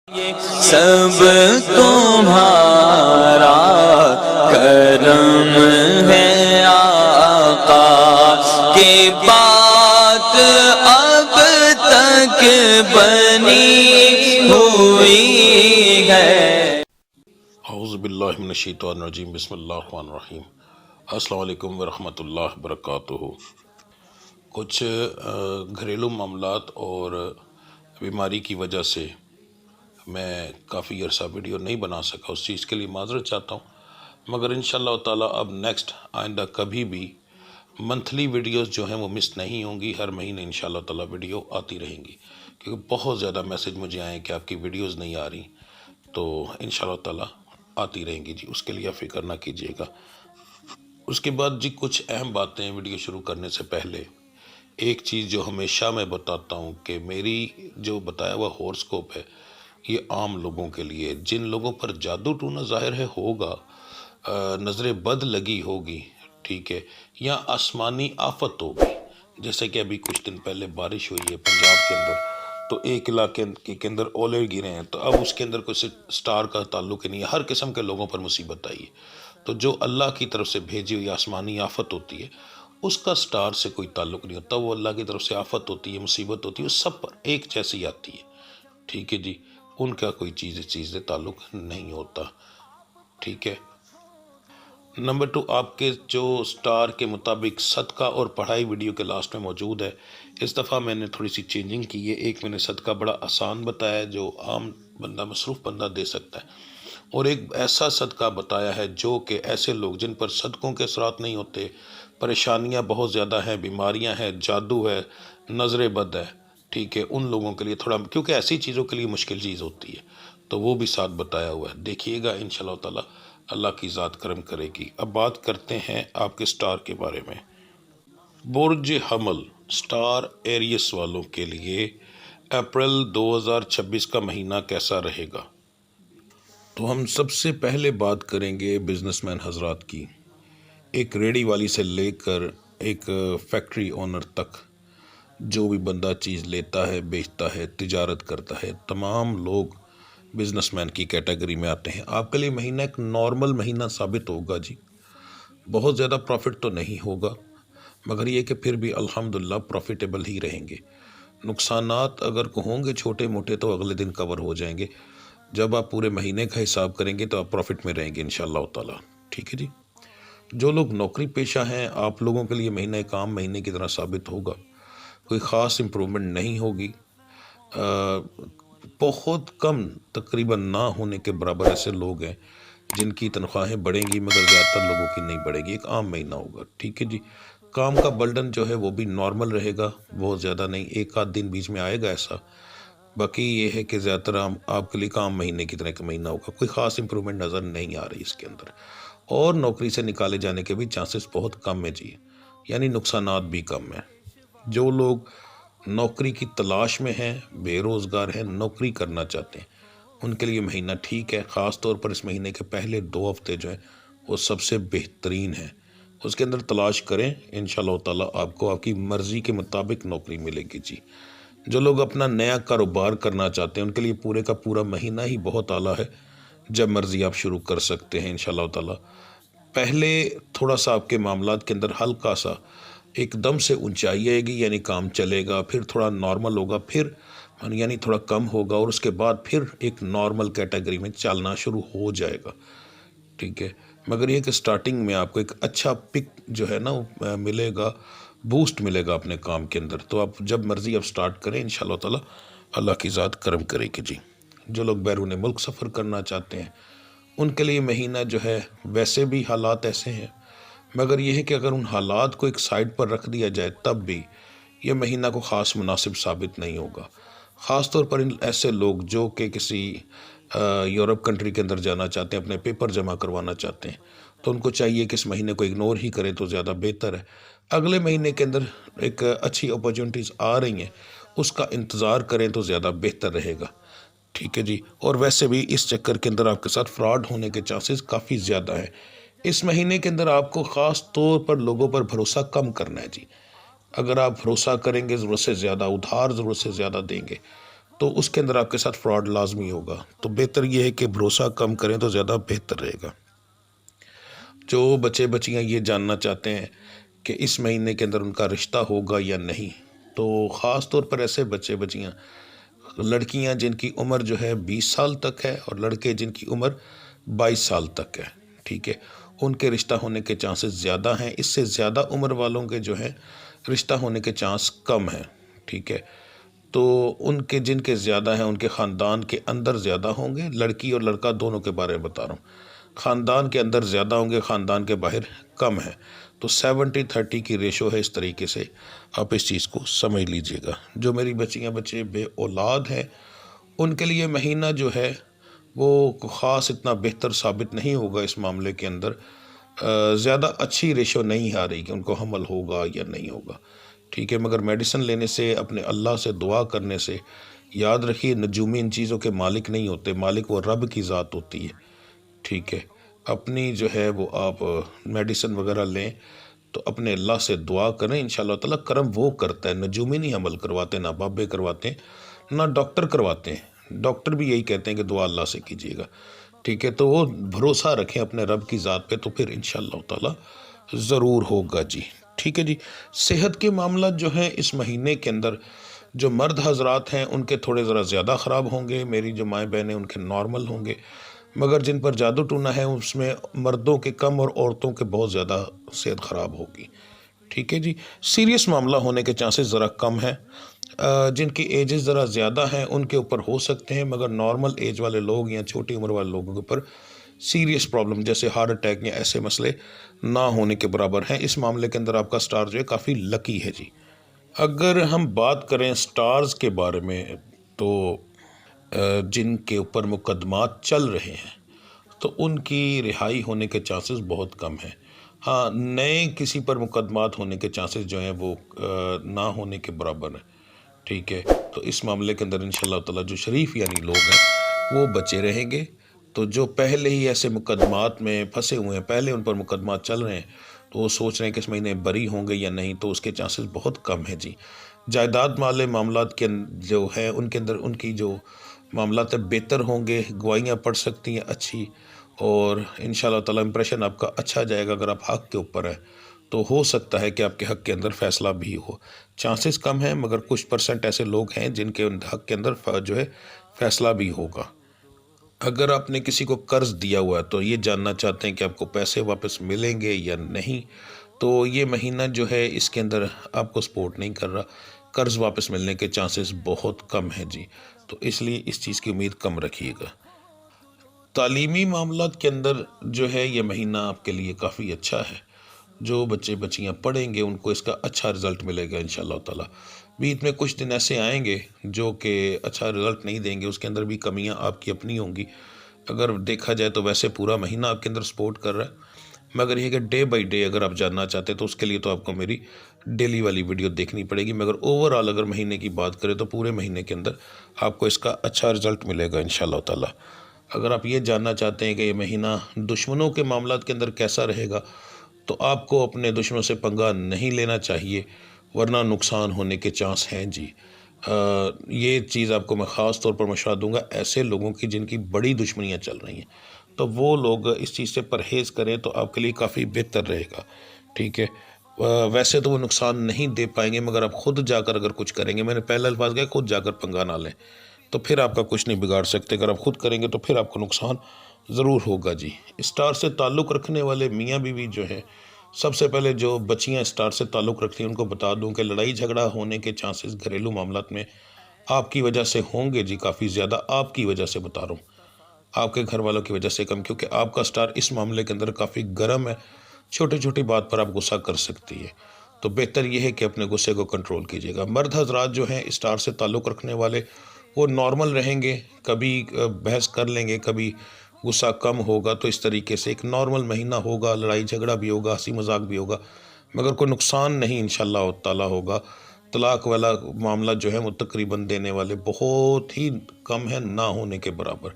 سب تمہارا کرم ہے آقا کی بات اب تک بنی ہوئی ہے۔ اعوذ باللہ من الشیطان الرجیم، بسم اللہ الرحمن الرحیم۔ السلام علیکم ورحمۃ اللہ وبرکاتہ۔ کچھ گھریلو معاملات اور بیماری کی وجہ سے میں کافی عرصہ ویڈیو نہیں بنا سکا، اس چیز کے لیے معذرت چاہتا ہوں، مگر انشاءاللہ تعالیٰ اب نیکسٹ آئندہ کبھی بھی منتھلی ویڈیوز جو ہیں وہ مس نہیں ہوں گی، ہر مہینے انشاءاللہ تعالیٰ ویڈیو آتی رہیں گی، کیونکہ بہت زیادہ میسج مجھے آئے ہیں کہ آپ کی ویڈیوز نہیں آ رہی، تو انشاءاللہ تعالیٰ آتی رہیں گی جی، اس کے لیے آپ فکر نہ کیجیے گا۔ اس کے بعد جی کچھ اہم باتیں ویڈیو شروع کرنے سے پہلے، ایک چیز جو ہمیشہ میں بتاتا ہوں کہ میری جو بتایا ہوا ہورسکوپ ہے یہ عام لوگوں کے لیے، جن لوگوں پر جادو ٹونا ظاہر ہے ہوگا، نظر بد لگی ہوگی، ٹھیک ہے، یا آسمانی آفت ہوگی، جیسے کہ ابھی کچھ دن پہلے بارش ہوئی ہے پنجاب کے اندر، تو ایک علاقے کے اندر اولے گرے ہیں، تو اب اس کے اندر کوئی سٹار کا تعلق ہی نہیں ہے، ہر قسم کے لوگوں پر مصیبت آئی ہے، تو جو اللہ کی طرف سے بھیجی ہوئی آسمانی آفت ہوتی ہے اس کا سٹار سے کوئی تعلق نہیں ہوتا، وہ اللہ کی طرف سے آفت ہوتی ہے، مصیبت ہوتی ہے، وہ سب پر ایک جیسی آتی ہے، ٹھیک ہے جی، ان کا کوئی چیز سے تعلق نہیں ہوتا، ٹھیک ہے۔ نمبر 2، آپ کے جو سٹار کے مطابق صدقہ اور پڑھائی ویڈیو کے لاسٹ میں موجود ہے، اس دفعہ میں نے تھوڑی سی چینجنگ کی ہے۔ ایک میں نے صدقہ بڑا آسان بتایا ہے جو عام بندہ، مصروف بندہ دے سکتا ہے، اور ایک ایسا صدقہ بتایا ہے جو کہ ایسے لوگ جن پر صدقوں کے اثرات نہیں ہوتے، پریشانیاں بہت زیادہ ہیں، بیماریاں ہیں، جادو ہے، نظر بد ہے، ٹھیک ہے، ان لوگوں کے لیے تھوڑا، کیونکہ ایسی چیزوں کے لیے مشکل چیز ہوتی ہے، تو وہ بھی ساتھ بتایا ہوا ہے، دیکھیے گا انشاءاللہ تعالی، اللہ کی ذات کرم کرے گی۔ اب بات کرتے ہیں آپ کے سٹار کے بارے میں۔ برج حمل سٹار ایریس والوں کے لیے اپریل 2026 کا مہینہ کیسا رہے گا؟ تو ہم سب سے پہلے بات کریں گے بزنس مین حضرات کی، ایک ریڑی والی سے لے کر ایک فیکٹری اونر تک، جو بھی بندہ چیز لیتا ہے، بیچتا ہے، تجارت کرتا ہے، تمام لوگ بزنس مین کی کیٹیگری میں آتے ہیں۔ آپ کے لیے مہینہ ایک نارمل مہینہ ثابت ہوگا جی، بہت زیادہ پروفٹ تو نہیں ہوگا، مگر یہ کہ پھر بھی الحمدللہ پروفیٹیبل ہی رہیں گے۔ نقصانات اگر ہوں گے چھوٹے موٹے تو اگلے دن کور ہو جائیں گے، جب آپ پورے مہینے کا حساب کریں گے تو آپ پروفٹ میں رہیں گے انشاءاللہ تعالی، ٹھیک ہے جی۔ جو لوگ نوکری پیشہ ہیں، آپ لوگوں کے لیے مہینہ ایک عام مہینے کی طرح ثابت ہوگا، کوئی خاص امپرومنٹ نہیں ہوگی، بہت کم، تقریباً نہ ہونے کے برابر ایسے لوگ ہیں جن کی تنخواہیں بڑھیں گی، مگر زیادہ تر لوگوں کی نہیں بڑھے گی، ایک عام مہینہ ہوگا، ٹھیک ہے جی۔ کام کا برڈن جو ہے وہ بھی نارمل رہے گا، بہت زیادہ نہیں، ایک آدھ دن بیچ میں آئے گا ایسا، باقی یہ ہے کہ زیادہ تر آپ کے لیے کام مہینے کی طرح کا مہینہ ہوگا، کوئی خاص امپرومنٹ نظر نہیں آ رہی اس کے اندر، اور نوکری سے نکالے جانے کے بھی چانسز بہت کم ہیں جی، یعنی نقصانات بھی کم ہیں۔ جو لوگ نوکری کی تلاش میں ہیں، بے روزگار ہیں، نوکری کرنا چاہتے ہیں، ان کے لیے مہینہ ٹھیک ہے، خاص طور پر اس مہینے کے پہلے 2 ہفتے جو ہیں وہ سب سے بہترین ہیں، اس کے اندر تلاش کریں، انشاءاللہ تعالی آپ کو آپ کی مرضی کے مطابق نوکری ملے گی جی۔ جو لوگ اپنا نیا کاروبار کرنا چاہتے ہیں ان کے لیے پورے کا پورا مہینہ ہی بہت اعلیٰ ہے، جب مرضی آپ شروع کر سکتے ہیں انشاءاللہ تعالی۔ پہلے تھوڑا سا آپ کے معاملات کے اندر ہلکا سا ایک دم سے اونچائی آئے گی، یعنی کام چلے گا، پھر تھوڑا نارمل ہوگا، پھر یعنی تھوڑا کم ہوگا، اور اس کے بعد پھر ایک نارمل کیٹیگری میں چلنا شروع ہو جائے گا، ٹھیک ہے، مگر یہ کہ سٹارٹنگ میں آپ کو ایک اچھا پک جو ہے نا ملے گا، بوسٹ ملے گا اپنے کام کے اندر، تو آپ جب مرضی آپ سٹارٹ کریں انشاءاللہ تعالی، اللہ کی ذات کرم کرے گی جی۔ جو لوگ بیرون ملک سفر کرنا چاہتے ہیں ان کے لیے مہینہ جو ہے، ویسے بھی حالات ایسے ہیں، مگر یہ ہے کہ اگر ان حالات کو ایک سائڈ پر رکھ دیا جائے تب بھی یہ مہینہ کو خاص مناسب ثابت نہیں ہوگا، خاص طور پر ان ایسے لوگ جو کہ کسی یورپ کنٹری کے اندر جانا چاہتے ہیں، اپنے پیپر جمع کروانا چاہتے ہیں، تو ان کو چاہیے کہ اس مہینے کو اگنور ہی کرے تو زیادہ بہتر ہے۔ اگلے مہینے کے اندر ایک اچھی اپرچونٹیز آ رہی ہیں، اس کا انتظار کریں تو زیادہ بہتر رہے گا، ٹھیک ہے جی۔ اور ویسے بھی اس چکر کے اندر آپ کے ساتھ فراڈ ہونے کے چانسز کافی زیادہ ہیں۔ اس مہینے کے اندر آپ کو خاص طور پر لوگوں پر بھروسہ کم کرنا ہے جی، اگر آپ بھروسہ کریں گے ضرورت سے زیادہ، ادھار ضرورت سے زیادہ دیں گے تو اس کے اندر آپ کے ساتھ فراڈ لازمی ہوگا. تو بہتر یہ ہے کہ بھروسہ کم کریں تو زیادہ بہتر رہے گا. جو بچے بچیاں یہ جاننا چاہتے ہیں کہ اس مہینے کے اندر ان کا رشتہ ہوگا یا نہیں، تو خاص طور پر ایسے بچے بچیاں، لڑکیاں جن کی عمر جو ہے 20 سال تک ہے اور لڑکے جن کی عمر 22 سال تک ہے، ٹھیک ہے، ان کے رشتہ ہونے کے چانسز زیادہ ہیں. اس سے زیادہ عمر والوں کے جو ہیں رشتہ ہونے کے چانس کم ہیں، ٹھیک ہے. تو ان کے جن کے زیادہ ہیں ان کے خاندان کے اندر زیادہ ہوں گے. لڑکی اور لڑکا دونوں کے بارے میں بتا رہا ہوں. خاندان کے اندر زیادہ ہوں گے، خاندان کے باہر کم ہے. تو 70-30 کی ریشو ہے. اس طریقے سے آپ اس چیز کو سمجھ لیجئے گا. جو میری بچیاں بچے بے اولاد ہیں ان کے لیے مہینہ جو ہے وہ خاص اتنا بہتر ثابت نہیں ہوگا. اس معاملے کے اندر زیادہ اچھی ریشو نہیں آ رہی کہ ان کو حمل ہوگا یا نہیں ہوگا، ٹھیک ہے. مگر میڈیسن لینے سے، اپنے اللہ سے دعا کرنے سے، یاد رکھیے نجومی ان چیزوں کے مالک نہیں ہوتے، مالک وہ رب کی ذات ہوتی ہے، ٹھیک ہے. اپنی جو ہے وہ آپ میڈیسن وغیرہ لیں تو اپنے اللہ سے دعا کریں، انشاءاللہ تعالیٰ کرم وہ کرتا ہے. نجومی نہیں عمل کرواتے، نہ بابے کرواتے ہیں، نہ ڈاکٹر کرواتے ہیں. ڈاکٹر بھی یہی کہتے ہیں کہ دعا اللہ سے کیجیے گا، ٹھیک ہے. تو وہ بھروسہ رکھیں اپنے رب کی ذات پہ، تو پھر انشاءاللہ تعالیٰ ضرور ہوگا جی، ٹھیک ہے جی. صحت کے معاملات جو ہیں اس مہینے کے اندر جو مرد حضرات ہیں ان کے تھوڑے ذرا زیادہ خراب ہوں گے. میری جو مائیں بہنیں ان کے نارمل ہوں گے. مگر جن پر جادو ٹونا ہے اس میں مردوں کے کم اور عورتوں کے بہت زیادہ صحت خراب ہوگی، ٹھیک ہے جی. سیریس معاملہ ہونے کے چانسز ذرا کم ہیں. جن کی ایجز ذرا زیادہ ہیں ان کے اوپر ہو سکتے ہیں، مگر نارمل ایج والے لوگ یا چھوٹی عمر والے لوگوں کے اوپر سیریس پرابلم جیسے ہارٹ اٹیک یا ایسے مسئلے نہ ہونے کے برابر ہیں. اس معاملے کے اندر آپ کا سٹار جو ہے کافی لکی ہے جی. اگر ہم بات کریں سٹارز کے بارے میں تو جن کے اوپر مقدمات چل رہے ہیں تو ان کی رہائی ہونے کے چانسز بہت کم ہیں. ہاں، نئے کسی پر مقدمات ہونے کے چانسز جو ہیں وہ نہ ہونے کے برابر ہیں، ٹھیک ہے. تو اس معاملے کے اندر انشاءاللہ تعالیٰ جو شریف یعنی لوگ ہیں وہ بچے رہیں گے. تو جو پہلے ہی ایسے مقدمات میں پھنسے ہوئے ہیں، پہلے ان پر مقدمات چل رہے ہیں تو وہ سوچ رہے ہیں کہ اس مہینے بری ہوں گے یا نہیں، تو اس کے چانسز بہت کم ہیں جی. جائیداد والے معاملات کے جو ہیں ان کے اندر ان کی جو معاملات بہتر ہوں گے، گواہیاں پڑھ سکتی ہیں اچھی، اور انشاءاللہ تعالیٰ امپریشن آپ کا اچھا جائے گا. اگر آپ حق کے اوپر ہے تو ہو سکتا ہے کہ آپ کے حق کے اندر فیصلہ بھی ہو. چانسز کم ہیں مگر کچھ پرسنٹ ایسے لوگ ہیں جن کے حق کے اندر جو ہے فیصلہ بھی ہوگا. اگر آپ نے کسی کو قرض دیا ہوا ہے تو یہ جاننا چاہتے ہیں کہ آپ کو پیسے واپس ملیں گے یا نہیں، تو یہ مہینہ جو ہے اس کے اندر آپ کو سپورٹ نہیں کر رہا. قرض واپس ملنے کے چانسز بہت کم ہیں جی. تو اس لیے اس چیز کی امید کم رکھیے گا. تعلیمی معاملات کے اندر جو ہے یہ مہینہ آپ کے لیے کافی اچھا ہے. جو بچے بچیاں پڑھیں گے ان کو اس کا اچھا رزلٹ ملے گا انشاءاللہ تعالیٰ. بیچ میں کچھ دن ایسے آئیں گے جو کہ اچھا رزلٹ نہیں دیں گے، اس کے اندر بھی کمیاں آپ کی اپنی ہوں گی. اگر دیکھا جائے تو ویسے پورا مہینہ آپ کے اندر سپورٹ کر رہا ہے، مگر یہ کہ ڈے بائی ڈے اگر آپ جاننا چاہتے ہیں تو اس کے لیے تو آپ کو میری ڈیلی والی ویڈیو دیکھنی پڑے گی. مگر اوورآل اگر مہینے کی بات کریں تو پورے مہینے کے اندر آپ کو اس کا اچھا رزلٹ ملے گا انشاءاللہ تعالیٰ. اگر آپ یہ جاننا چاہتے ہیں کہ یہ مہینہ دشمنوں کے معاملات کے اندر کیسا رہے گا تو آپ کو اپنے دشمنوں سے پنگا نہیں لینا چاہیے، ورنہ نقصان ہونے کے چانس ہیں جی. یہ چیز آپ کو میں خاص طور پر مشورہ دوں گا ایسے لوگوں کی جن کی بڑی دشمنیاں چل رہی ہیں، تو وہ لوگ اس چیز سے پرہیز کریں تو آپ کے لیے کافی بہتر رہے گا، ٹھیک ہے. ویسے تو وہ نقصان نہیں دے پائیں گے مگر آپ خود جا کر اگر کچھ کریں گے، میں نے پہلا الفاظ کہا خود جا کر پنگا نہ لیں، تو پھر آپ کا کچھ نہیں بگاڑ سکتے. اگر آپ خود کریں گے تو پھر آپ کو نقصان ضرور ہوگا جی. اسٹار سے تعلق رکھنے والے میاں بیوی جو ہیں، سب سے پہلے جو بچیاں اسٹار سے تعلق رکھتی ہیں ان کو بتا دوں کہ لڑائی جھگڑا ہونے کے چانسز گھریلو معاملات میں آپ کی وجہ سے ہوں گے جی، کافی زیادہ آپ کی وجہ سے بتا رہا ہوں، آپ کے گھر والوں کی وجہ سے کم، کیونکہ آپ کا سٹار اس معاملے کے اندر کافی گرم ہے. چھوٹی چھوٹی بات پر آپ غصہ کر سکتی ہے، تو بہتر یہ ہے کہ اپنے غصے کو کنٹرول کیجیے گا. مرد حضرات جو ہیں اسٹار سے تعلق رکھنے والے وہ نارمل رہیں گے، کبھی بحث کر لیں گے، کبھی غصہ کم ہوگا. تو اس طریقے سے ایک نارمل مہینہ ہوگا، لڑائی جھگڑا بھی ہوگا، ہنسی مذاق بھی ہوگا، مگر کوئی نقصان نہیں انشاءاللہ تعالیٰ ہوگا. طلاق والا معاملہ جو ہے وہ تقریباً دینے والے بہت ہی کم ہیں، نہ ہونے کے برابر.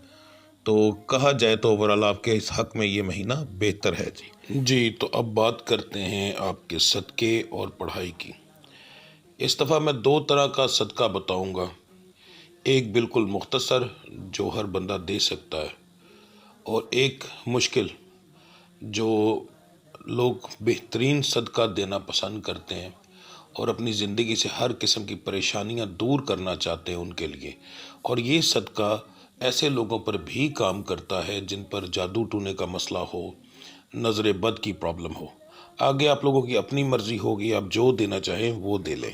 تو کہا جائے تو اوورآل آپ کے اس حق میں یہ مہینہ بہتر ہے جی. تو اب بات کرتے ہیں آپ کے صدقے اور پڑھائی کی. اس دفعہ میں 2 طرح کا صدقہ بتاؤں گا. ایک بالکل مختصر جو ہر بندہ دے سکتا ہے، اور ایک مشکل جو لوگ بہترین صدقہ دینا پسند کرتے ہیں اور اپنی زندگی سے ہر قسم کی پریشانیاں دور کرنا چاہتے ہیں ان کے لیے. اور یہ صدقہ ایسے لوگوں پر بھی کام کرتا ہے جن پر جادو ٹونے کا مسئلہ ہو، نظر بد کی پرابلم ہو. آگے آپ لوگوں کی اپنی مرضی ہوگی، آپ جو دینا چاہیں وہ دے لیں.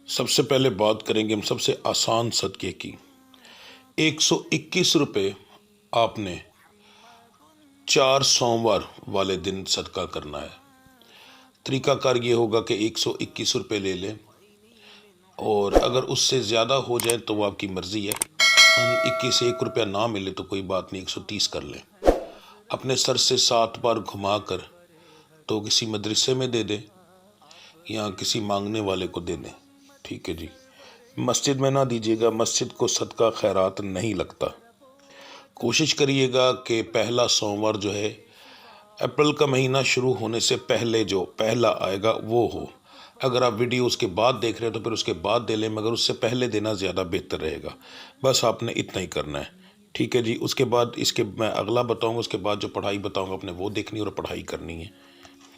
سب سے پہلے بات کریں گے ہم سب سے آسان صدقے کی. 121 روپے آپ نے 4 سوموار والے دن صدقہ کرنا ہے. طریقہ کار یہ ہوگا کہ 121 روپے لے لیں، اور اگر اس سے زیادہ ہو جائے تو وہ آپ کی مرضی ہے. 21 1 روپیہ نہ ملے تو کوئی بات نہیں، 130 کر لیں. اپنے سر سے 7 بار گھما کر تو کسی مدرسے میں دے دیں یا کسی مانگنے والے کو دے دیں. ٹھیک ہے جی. مسجد میں نہ دیجیے گا، مسجد کو صدقہ خیرات نہیں لگتا. کوشش کریے گا کہ پہلا سوموار جو ہے اپریل کا مہینہ شروع ہونے سے پہلے جو پہلا آئے گا وہ ہو. اگر آپ ویڈیو اس کے بعد دیکھ رہے ہیں تو پھر اس کے بعد دے لیں، مگر اس سے پہلے دینا زیادہ بہتر رہے گا. بس آپ نے اتنا ہی کرنا ہے. ٹھیک ہے جی. اس کے بعد اس کے میں اگلا بتاؤں گا، اس کے بعد جو پڑھائی بتاؤں گا آپ نے وہ دیکھنی اور پڑھائی کرنی ہے.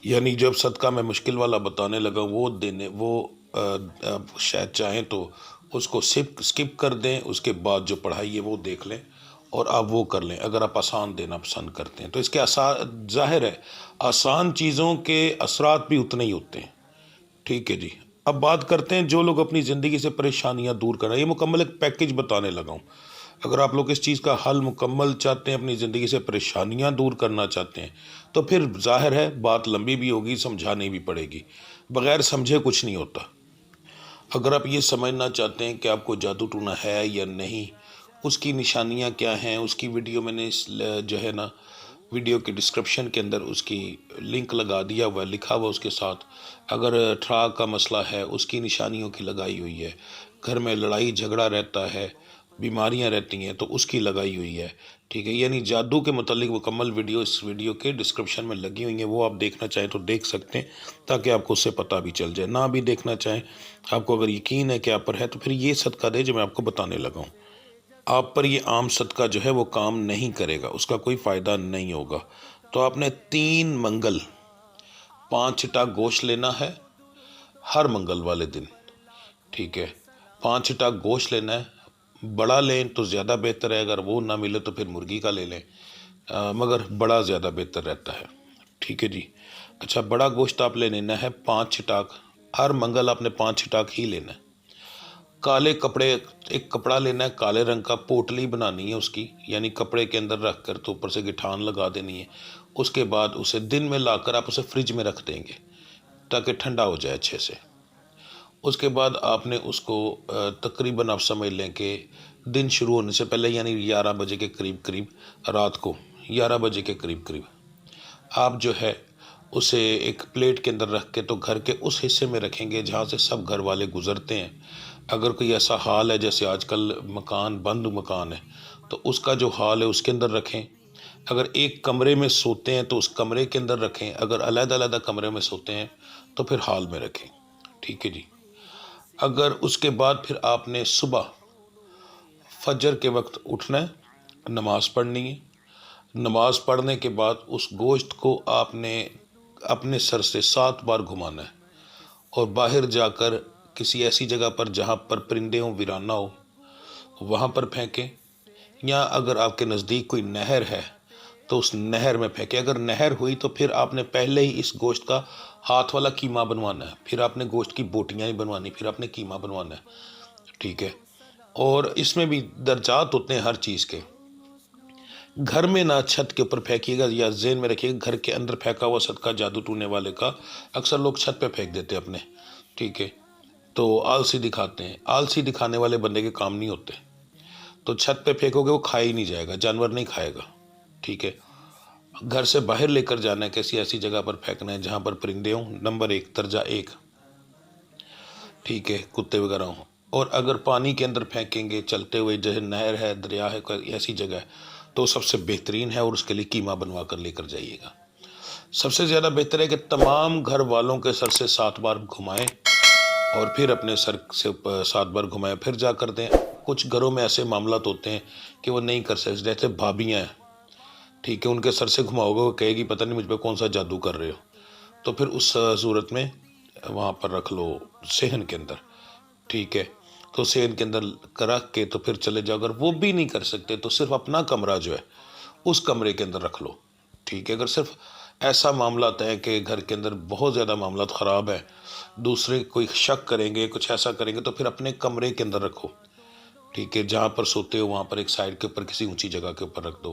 یعنی جب صدقہ میں مشکل والا بتانے لگا وہ دینے، وہ شاید چاہیں تو اس کو سکپ کر دیں، اس کے بعد جو پڑھائی ہے وہ دیکھ لیں اور آپ وہ کر لیں اگر آپ آسان دینا پسند کرتے ہیں. تو اس کے ظاہر ہے آسان چیزوں کے اثرات بھی اتنے ہی ہوتے ہیں. ٹھیک ہے جی. اب بات کرتے ہیں جو لوگ اپنی زندگی سے پریشانیاں دور کر رہے ہیں. یہ مکمل ایک پیکج بتانے لگا ہوں. اگر آپ لوگ اس چیز کا حل مکمل چاہتے ہیں، اپنی زندگی سے پریشانیاں دور کرنا چاہتے ہیں، تو پھر ظاہر ہے بات لمبی بھی ہوگی، سمجھانی بھی پڑے گی. بغیر سمجھے کچھ نہیں ہوتا. اگر آپ یہ سمجھنا چاہتے ہیں کہ آپ کو جادو ٹونا ہے یا نہیں، اس کی نشانیاں کیا ہیں، اس کی ویڈیو میں نے جو ہے نا ویڈیو کے ڈسکرپشن کے اندر اس کی لنک لگا دیا ہوا ہے، لکھا ہوا اس کے ساتھ. اگر ٹھڑا کا مسئلہ ہے اس کی نشانیوں کی لگائی ہوئی ہے. گھر میں لڑائی جھگڑا رہتا ہے، بیماریاں رہتی ہیں تو اس کی لگائی ہوئی ہے. ٹھیک ہے. یعنی جادو کے متعلق مکمل ویڈیو اس ویڈیو کے ڈسکرپشن میں لگی ہوئی ہیں، وہ آپ دیکھنا چاہیں تو دیکھ سکتے ہیں تاکہ آپ کو اس سے پتہ بھی چل جائے. نہ بھی دیکھنا چاہیں، آپ کو اگر یقین ہے کہ آپ پر ہے تو پھر یہ صدقہ دے جو میں آپ کو بتانے لگا ہوں. آپ پر یہ عام صدقہ جو ہے وہ کام نہیں کرے گا، اس کا کوئی فائدہ نہیں ہوگا. تو آپ نے 3 منگل 5 چھٹا گوشت لینا ہے ہر منگل والے دن. ٹھیک ہے. 5 چھٹا گوشت لینا ہے. بڑا لیں تو زیادہ بہتر ہے، اگر وہ نہ ملے تو پھر مرغی کا لے لیں، مگر بڑا زیادہ بہتر رہتا ہے. ٹھیک ہے جی. اچھا، بڑا گوشت آپ لے لینا ہے 5 چھٹاک. ہر منگل آپ نے 5 چھٹاک ہی لینا ہے. کالے کپڑے، ایک کپڑا لینا ہے کالے رنگ کا، پوٹلی بنانی ہے اس کی، یعنی کپڑے کے اندر رکھ کر تو اوپر سے گٹھان لگا دینی ہے. اس کے بعد اسے دن میں لا کر آپ اسے فریج میں رکھ دیں گے تاکہ ٹھنڈا ہو جائے اچھے سے. اس کے بعد آپ نے اس کو تقریباً آپ سمجھ لیں کہ دن شروع ہونے سے پہلے، یعنی 11 بجے کے قریب رات کو 11 بجے کے قریب آپ جو ہے اسے ایک پلیٹ کے اندر رکھ کے تو گھر کے اس حصے میں رکھیں گے جہاں سے سب گھر والے گزرتے ہیں. اگر کوئی ایسا حال ہے جیسے آج کل مکان بند مکان ہے تو اس کا جو حال ہے اس کے اندر رکھیں. اگر ایک کمرے میں سوتے ہیں تو اس کمرے کے اندر رکھیں. اگر علیحدہ علیحدہ کمرے میں سوتے ہیں تو پھر حال میں رکھیں. ٹھیک ہے جی. اگر اس کے بعد پھر آپ نے صبح فجر کے وقت اٹھنا ہے، نماز پڑھنی ہے. نماز پڑھنے کے بعد اس گوشت کو آپ نے اپنے سر سے 7 بار گھمانا ہے اور باہر جا کر کسی ایسی جگہ پر جہاں پر پرندے ہوں، ویرانہ ہو، وہاں پر پھینکیں. یا اگر آپ کے نزدیک کوئی نہر ہے تو اس نہر میں پھینکیں. اگر نہر ہوئی تو پھر آپ نے پہلے ہی اس گوشت کا ہاتھ والا قیمہ بنوانا ہے، پھر آپ نے گوشت کی بوٹیاں ہی بنوانی، پھر آپ نے قیمہ بنوانا ہے. ٹھیک ہے. اور اس میں بھی درجات ہوتے ہیں ہر چیز کے. گھر میں نہ چھت کے اوپر پھینکیے گا، یا ذہن میں رکھیے گا گھر کے اندر پھینکا ہوا صدقہ جادو ٹونے والے کا اکثر لوگ چھت پہ پھینک دیتے اپنے. ٹھیک ہے. تو آلسی دکھاتے ہیں. آلسی دکھانے والے بندے کے کام نہیں ہوتے. تو چھت پہ پھینکو گے وہ کھا ہی نہیں جائے گا، جانور نہیں کھائے گا. ٹھیک ہے. گھر سے باہر لے کر جانا ہے، کیسی ایسی جگہ پر پھینکنا ہے جہاں پر پرندے ہوں. نمبر 1 درجہ 1. ٹھیک ہے. کتے وغیرہ ہوں. اور اگر پانی کے اندر پھینکیں گے چلتے ہوئے، جیسے نہر ہے، دریا ہے، کوئی ایسی جگہ ہے، تو سب سے بہترین ہے اور اس کے لیے قیمہ بنوا کر لے کر جائیے گا. سب سے زیادہ بہتر ہے کہ تمام گھر والوں کے سر سے 7 بار گھمائیں اور پھر اپنے سر سے 7 بار گھمائیں، پھر جا کر دیں. کچھ گھروں میں ایسے معاملات ہوتے ہیں کہ وہ نہیں کر سکتے، جیسے بھابیاں ہیں، ٹھیک ہے، ان کے سر سے گھماؤ گے وہ کہے گی پتہ نہیں مجھ پہ کون سا جادو کر رہے ہو، تو پھر اس صورت میں وہاں پر رکھ لو صحن کے اندر، ٹھیک ہے، تو صحن کے اندر رکھ کے تو پھر چلے جاؤ۔ اگر وہ بھی نہیں کر سکتے تو صرف اپنا کمرہ جو ہے اس کمرے کے اندر رکھ لو، ٹھیک ہے۔ اگر صرف ایسا معاملات ہے کہ گھر کے اندر بہت زیادہ معاملات خراب ہیں، دوسرے کوئی شک کریں گے، کچھ ایسا کریں گے، تو پھر اپنے کمرے کے اندر رکھو، ٹھیک ہے، جہاں پر سوتے ہو وہاں پر ایک سائڈ کے اوپر کسی اونچی جگہ کے اوپر رکھ دو،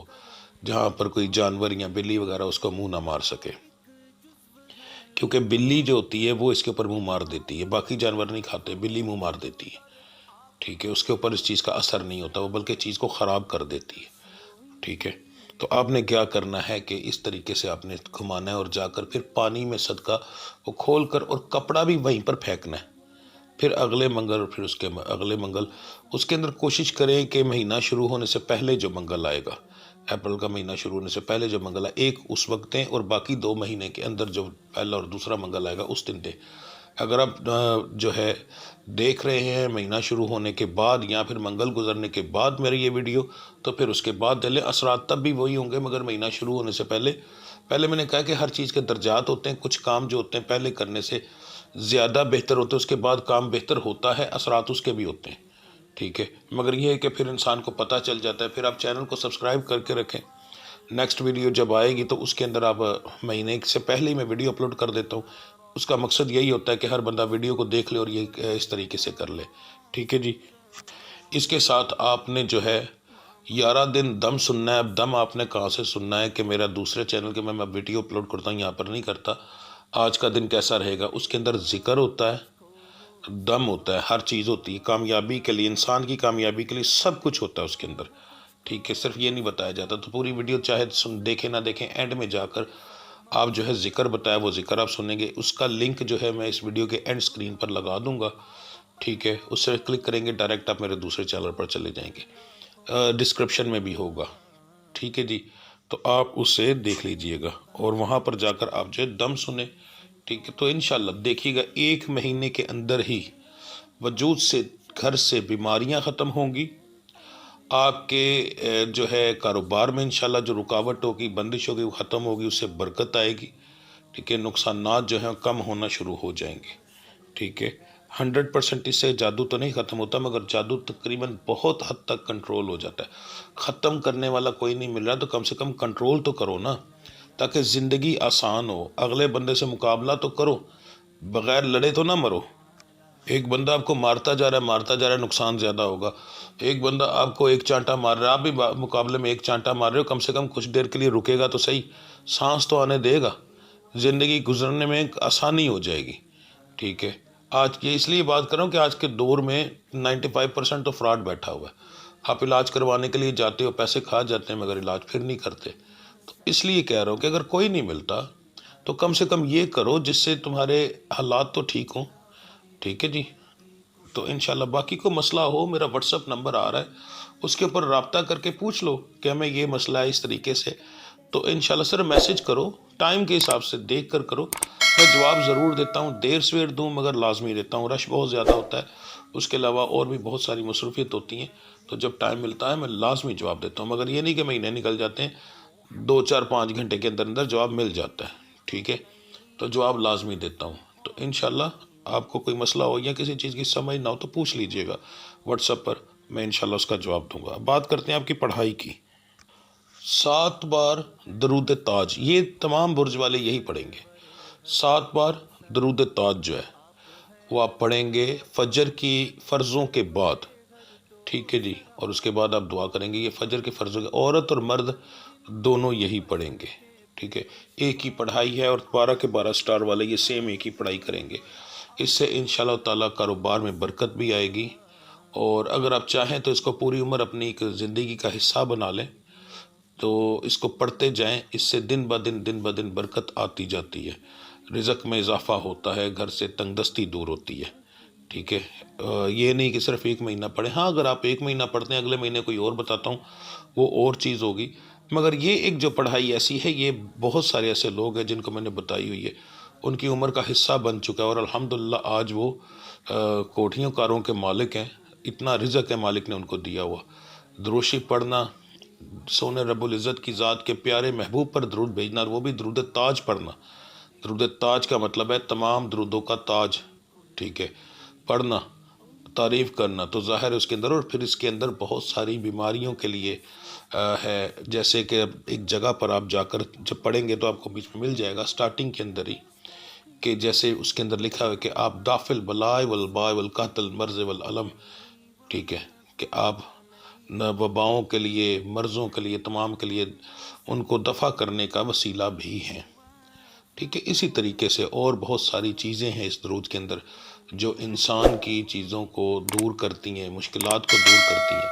جہاں پر کوئی جانور یا بلی وغیرہ اس کو منہ نہ مار سکے، کیونکہ بلی جو ہوتی ہے وہ اس کے اوپر منہ مار دیتی ہے، باقی جانور نہیں کھاتے، بلی منہ مار دیتی ہے، ٹھیک ہے، اس کے اوپر اس چیز کا اثر نہیں ہوتا، وہ بلکہ چیز کو خراب کر دیتی ہے، ٹھیک ہے۔ تو آپ نے کیا کرنا ہے کہ اس طریقے سے آپ نے گھمانا ہے، اور جا کر پھر پانی میں صدقہ وہ کھول کر، اور کپڑا بھی وہیں پر پھینکنا ہے، پھر اگلے منگل اور پھر اس کے اگلے منگل اس کے اندر کوشش کریں کہ مہینہ شروع ہونے سے پہلے جو منگل آئے گا، اپریل کا مہینہ شروع ہونے سے پہلے جو منگل ہے ایک اس وقت دیں، اور باقی 2 مہینے کے اندر جو پہلا اور دوسرا منگل آئے گا اس دن دیں۔ اگر آپ جو ہے دیکھ رہے ہیں مہینہ شروع ہونے کے بعد یا پھر منگل گزرنے کے بعد میری یہ ویڈیو، تو پھر اس کے بعد دے لیں، اثرات تب بھی وہی ہوں گے، مگر مہینہ شروع ہونے سے پہلے میں نے کہا کہ ہر چیز کے درجات ہوتے ہیں، کچھ کام جو ہوتے ہیں پہلے کرنے سے زیادہ بہتر ہوتے ہیں، اس کے بعد کام بہتر ہوتا ہے، اثرات اس کے بھی ہوتے ہیں، ٹھیک ہے، مگر یہ ہے کہ پھر انسان کو پتہ چل جاتا ہے۔ پھر آپ چینل کو سبسکرائب کر کے رکھیں، نیکسٹ ویڈیو جب آئے گی تو اس کے اندر آپ مہینے سے پہلے ہی میں ویڈیو اپلوڈ کر دیتا ہوں، اس کا مقصد یہی ہوتا ہے کہ ہر بندہ ویڈیو کو دیکھ لے اور یہ اس طریقے سے کر لے، ٹھیک ہے جی۔ اس کے ساتھ آپ نے جو ہے 11 دن دم سننا ہے۔ اب دم آپ نے کہاں سے سننا ہے کہ میرا دوسرے چینل کے میں ویڈیو اپلوڈ کرتا ہوں، یہاں پر نہیں کرتا۔ آج کا دن کیسا رہے گا، اس کے اندر ذکر ہوتا ہے، دم ہوتا ہے، ہر چیز ہوتی ہے کامیابی کے لیے، انسان کی کامیابی کے لیے سب کچھ ہوتا ہے اس کے اندر، ٹھیک ہے، صرف یہ نہیں بتایا جاتا۔ تو پوری ویڈیو چاہے دیکھیں نہ دیکھیں، اینڈ میں جا کر آپ جو ہے ذکر بتایا وہ ذکر آپ سنیں گے، اس کا لنک جو ہے میں اس ویڈیو کے اینڈ سکرین پر لگا دوں گا، ٹھیک ہے، اس سے کلک کریں گے ڈائریکٹ آپ میرے دوسرے چینل پر چلے جائیں گے، ڈسکرپشن میں بھی ہوگا، ٹھیک ہے جی۔ تو آپ اسے دیکھ لیجئے گا اور وہاں پر جا کر آپ جو ہے دم سنیں، ٹھیک ہے۔ تو انشاءاللہ دیکھیے گا 1 مہینے کے اندر ہی وجود سے گھر سے بیماریاں ختم ہوں گی، آپ کے جو ہے کاروبار میں انشاءاللہ جو رکاوٹ ہوگی، بندش ہوگی، وہ ختم ہوگی، اس سے برکت آئے گی، ٹھیک ہے، نقصانات جو ہیں کم ہونا شروع ہو جائیں گے، ٹھیک ہے۔ 100% اس سے جادو تو نہیں ختم ہوتا، مگر جادو تقریباً بہت حد تک کنٹرول ہو جاتا ہے۔ ختم کرنے والا کوئی نہیں مل رہا تو کم سے کم کنٹرول تو کرو نا، تاکہ زندگی آسان ہو، اگلے بندے سے مقابلہ تو کرو، بغیر لڑے تو نہ مرو۔ ایک بندہ آپ کو مارتا جا رہا ہے، نقصان زیادہ ہوگا۔ ایک بندہ آپ کو ایک چانٹا مار رہا ہے، آپ بھی مقابلے میں ایک چانٹا مار رہے ہو، کم سے کم کچھ دیر کے لیے رکے گا تو صحیح، سانس تو آنے دے گا، زندگی گزرنے میں ایک آسانی ہو جائے گی، ٹھیک ہے۔ آج یہ اس لیے بات کر رہا ہوں کہ آج کے دور میں 95% تو فراڈ بیٹھا ہوا ہے۔ آپ علاج کروانے کے لیے جاتے ہو، پیسے کھا جاتے ہیں، مگر علاج پھر نہیں کرتے۔ تو اس لیے کہہ رہا ہوں کہ اگر کوئی نہیں ملتا تو کم سے کم یہ کرو جس سے تمہارے حالات تو ٹھیک ہوں، ٹھیک ہے جی۔ تو انشاءاللہ باقی کو مسئلہ ہو، میرا واٹس اپ نمبر آ رہا ہے، اس کے اوپر رابطہ کر کے پوچھ لو کہ ہمیں یہ مسئلہ ہے اس طریقے سے، تو انشاءاللہ صرف میسج کرو، ٹائم کے حساب سے دیکھ کر کرو، میں جواب ضرور دیتا ہوں، دیر سویر دوں مگر لازمی دیتا ہوں، رش بہت زیادہ ہوتا ہے، اس کے علاوہ اور بھی بہت ساری مصروفیت ہوتی ہیں، تو جب ٹائم ملتا ہے میں لازمی جواب دیتا ہوں، مگر یہ نہیں کہ مہینے نکل جاتے ہیں، 2 4 5 گھنٹے کے اندر اندر جواب مل جاتا ہے، ٹھیک ہے، تو جواب لازمی دیتا ہوں۔ تو انشاءاللہ آپ کو کوئی مسئلہ ہو یا کسی چیز کی سمجھ نہ ہو تو پوچھ لیجئے گا واٹس ایپ پر، میں انشاءاللہ اس کا جواب دوں گا۔ بات کرتے ہیں آپ کی پڑھائی کی۔ 7 بار درود تاج، یہ تمام برج والے یہی پڑھیں گے، 7 بار درود تاج جو ہے وہ آپ پڑھیں گے فجر کی فرضوں کے بعد، ٹھیک ہے جی، اور اس کے بعد آپ دعا کریں گے۔ یہ فجر کے فرضوں کے عورت اور مرد دونوں یہی پڑھیں گے، ٹھیک ہے، ایک ہی پڑھائی ہے، اور 12 کے 12 سٹار والے یہ سیم ایک ہی پڑھائی کریں گے۔ اس سے انشاءاللہ تعالیٰ کاروبار میں برکت بھی آئے گی، اور اگر آپ چاہیں تو اس کو پوری عمر اپنی ایک زندگی کا حصہ بنا لیں، تو اس کو پڑھتے جائیں، اس سے دن بدن برکت آتی جاتی ہے، رزق میں اضافہ ہوتا ہے، گھر سے تنگ دستی دور ہوتی ہے، ٹھیک ہے۔ یہ نہیں کہ صرف 1 مہینہ پڑھیں، ہاں اگر آپ 1 مہینہ پڑھتے ہیں، اگلے مہینے کوئی اور بتاتا ہوں وہ اور چیز ہوگی، مگر یہ ایک جو پڑھائی ایسی ہے، یہ بہت سارے ایسے لوگ ہیں جن کو میں نے بتائی ہوئی ہے، ان کی عمر کا حصہ بن چکا ہے، اور الحمدللہ آج وہ کوٹھیوں کاروں کے مالک ہیں، اتنا رزق ہے مالک نے ان کو دیا ہوا۔ درود شریف پڑھنا، سونے رب العزت کی ذات کے پیارے محبوب پر درود بھیجنا، اور وہ بھی درود تاج پڑھنا۔ درود تاج کا مطلب ہے تمام درودوں کا تاج، ٹھیک ہے، پڑھنا، تعریف کرنا، تو ظاہر ہے اس کے اندر، اور پھر اس کے اندر بہت ساری بیماریوں کے لیے ہے، جیسے کہ ایک جگہ پر آپ جا کر جب پڑھیں گے تو آپ کو بیچ میں مل جائے گا سٹارٹنگ کے اندر ہی، کہ جیسے اس کے اندر لکھا ہے کہ آپ دافل بلائے والبائے والقاتل مرض والعلم، ٹھیک ہے، کہ آپ وباؤں کے لیے، مرضوں کے لیے، تمام کے لیے ان کو دفع کرنے کا وسیلہ بھی ہیں، ٹھیک ہے۔ اسی طریقے سے اور بہت ساری چیزیں ہیں اس درود کے اندر جو انسان کی چیزوں کو دور کرتی ہیں، مشکلات کو دور کرتی ہیں،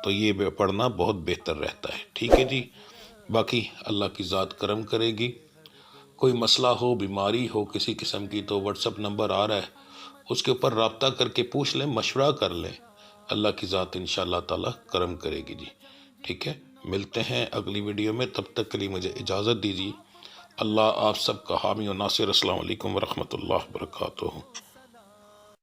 تو یہ پڑھنا بہت بہتر رہتا ہے، ٹھیک ہے جی۔ باقی اللہ کی ذات کرم کرے گی، کوئی مسئلہ ہو، بیماری ہو کسی قسم کی، تو واٹس اپ نمبر آ رہا ہے، اس کے اوپر رابطہ کر کے پوچھ لیں، مشورہ کر لیں، اللہ کی ذات انشاءاللہ تعالی کرم کرے گی جی، ٹھیک ہے۔ ملتے ہیں اگلی ویڈیو میں، تب تک کے لیے مجھے اجازت دیجیے۔ اللہ آپ سب کا حامی و ناصر۔ السلام علیکم ورحمۃ اللہ وبرکاتہ۔